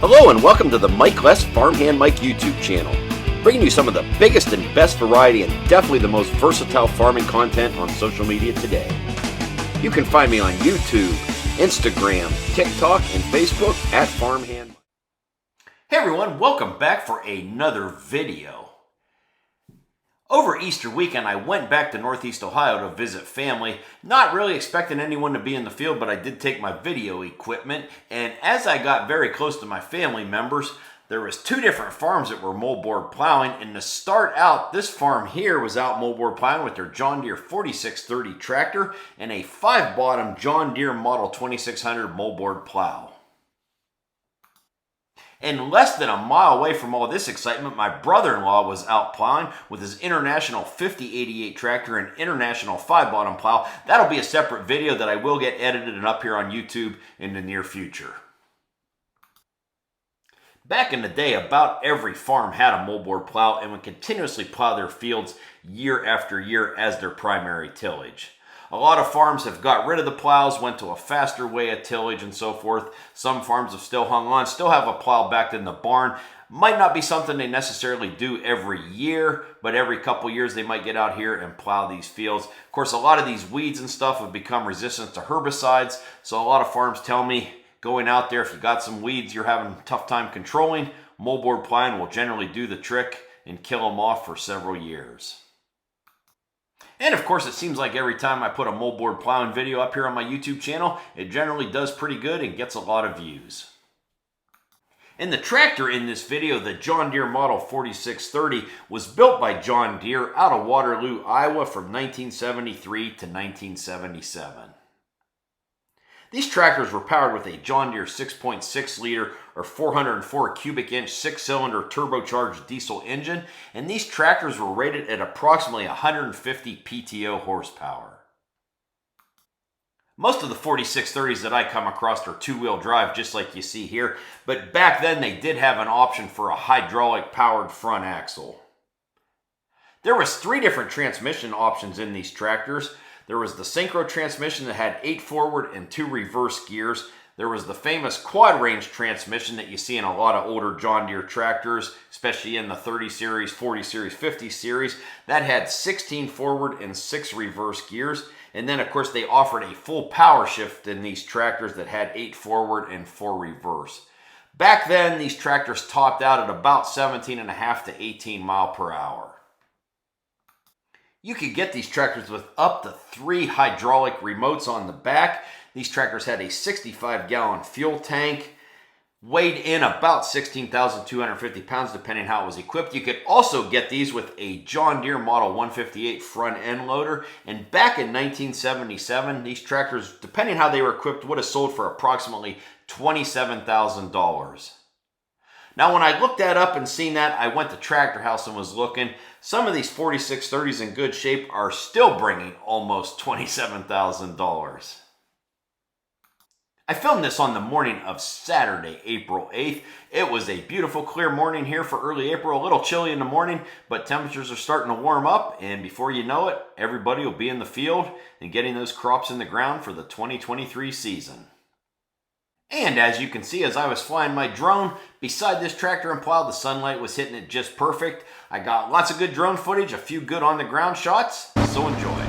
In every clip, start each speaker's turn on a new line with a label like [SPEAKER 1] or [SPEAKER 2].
[SPEAKER 1] Hello and welcome to the Mike Less Farmhand Mike YouTube channel, bringing you some of the biggest and best variety and definitely the most versatile farming content on social media today. You can find me on YouTube, Instagram, TikTok, and Facebook at Farmhand. Hey everyone, welcome back for another video. Over Easter weekend, I went back to Northeast Ohio to visit family, not really expecting anyone to be in the field, but I did take my video equipment, and as I got very close to my family members, there was two different farms that were moldboard plowing, and to start out, this farm here was out moldboard plowing with their John Deere 4630 tractor and a 5-bottom John Deere model 2600 moldboard plow. And less than a mile away from all this excitement, my brother-in-law was out plowing with his International 5088 tractor and International 5-bottom plow. That'll be a separate video that I will get edited and up here on YouTube in the near future. Back in the day, about every farm had a moldboard plow and would continuously plow their fields year after year as their primary tillage. A lot of farms have got rid of the plows, went to a faster way of tillage and so forth. Some farms have still hung on, still have a plow back in the barn. Might not be something they necessarily do every year, but every couple years they might get out here and plow these fields. Of course, a lot of these weeds and stuff have become resistant to herbicides, so a lot of farms tell me going out there, if you got some weeds you're having a tough time controlling, moldboard plowing will generally do the trick and kill them off for several years. And of course, it seems like every time I put a moldboard plowing video up here on my YouTube channel, it generally does pretty good and gets a lot of views. And the tractor in this video, the John Deere model 4630, was built by John Deere out of Waterloo, Iowa from 1973 to 1977. These tractors were powered with a John Deere 6.6 liter or 404 cubic inch 6-cylinder turbocharged diesel engine, and these tractors were rated at approximately 150 PTO horsepower. Most of the 4630s that I come across are two-wheel drive, just like you see here, but back then they did have an option for a hydraulic powered front axle. There was 3 different transmission options in these tractors. There was the synchro transmission that had 8 forward and 2 reverse gears. There was the famous quad range transmission that you see in a lot of older John Deere tractors, especially in the 30 series, 40 series, 50 series. That had 16 forward and 6 reverse gears. And then of course they offered a full power shift in these tractors that had 8 forward and 4 reverse. Back then these tractors topped out at about 17.5 to 18 mile per hour. You could get these tractors with up to 3 hydraulic remotes on the back. These tractors had a 65-gallon fuel tank, weighed in about 16,250 pounds depending how it was equipped. You could also get these with a John Deere Model 158 front end loader. And back in 1977, these tractors, depending how they were equipped, would have sold for approximately $27,000. Now, when I looked that up and seen that, I went to Tractor House and was looking. Some of these 4630s in good shape are still bringing almost $27,000. I filmed this on the morning of Saturday, April 8th. It was a beautiful, clear morning here for early April. A little chilly in the morning, but temperatures are starting to warm up, and before you know it, everybody will be in the field and getting those crops in the ground for the 2023 season. And as you can see, as I was flying my drone beside this tractor and plow, the sunlight was hitting it just perfect. I got lots of good drone footage, a few good on the ground shots, so enjoy.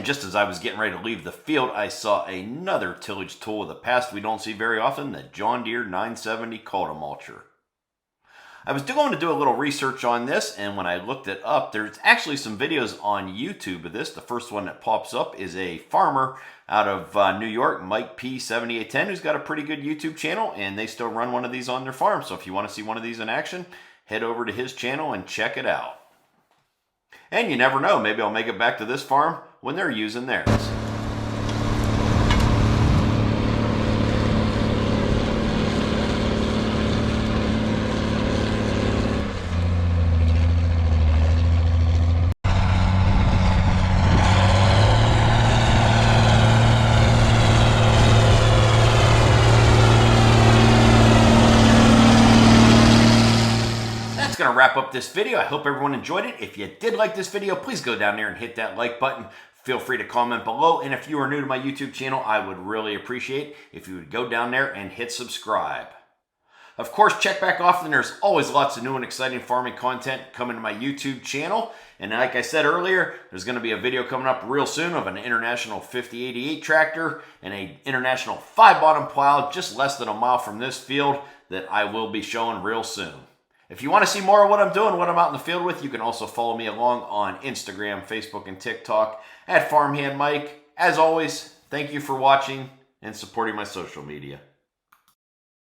[SPEAKER 1] just as I was getting ready to leave the field, I saw another tillage tool with a past we don't see very often, the John Deere 970 Mulcher. I was going to do a little research on this, and when I looked it up, there's actually some videos on YouTube of this. The first one that pops up is a farmer out of New York, Mike P7810, who's got a pretty good YouTube channel, and they still run one of these on their farm. So if you want to see one of these in action, head over to his channel and check it out. And you never know, maybe I'll make it back to this farm when they're using theirs. Going to wrap up this video. I hope everyone enjoyed it. If you did like this video, please go down there and hit that like button. Feel free to comment below, and if you are new to my YouTube channel, I would really appreciate if you would go down there and hit subscribe. Of course, check back often. There's always lots of new and exciting farming content coming to my YouTube channel, and like I said earlier, there's going to be a video coming up real soon of an International 5088 tractor and an International 5-bottom plow just less than a mile from this field that I will be showing real soon. If you want to see more of what I'm doing, what I'm out in the field with, you can also follow me along on Instagram, Facebook, and TikTok at Farmhand Mike. As always, thank you for watching and supporting my social media.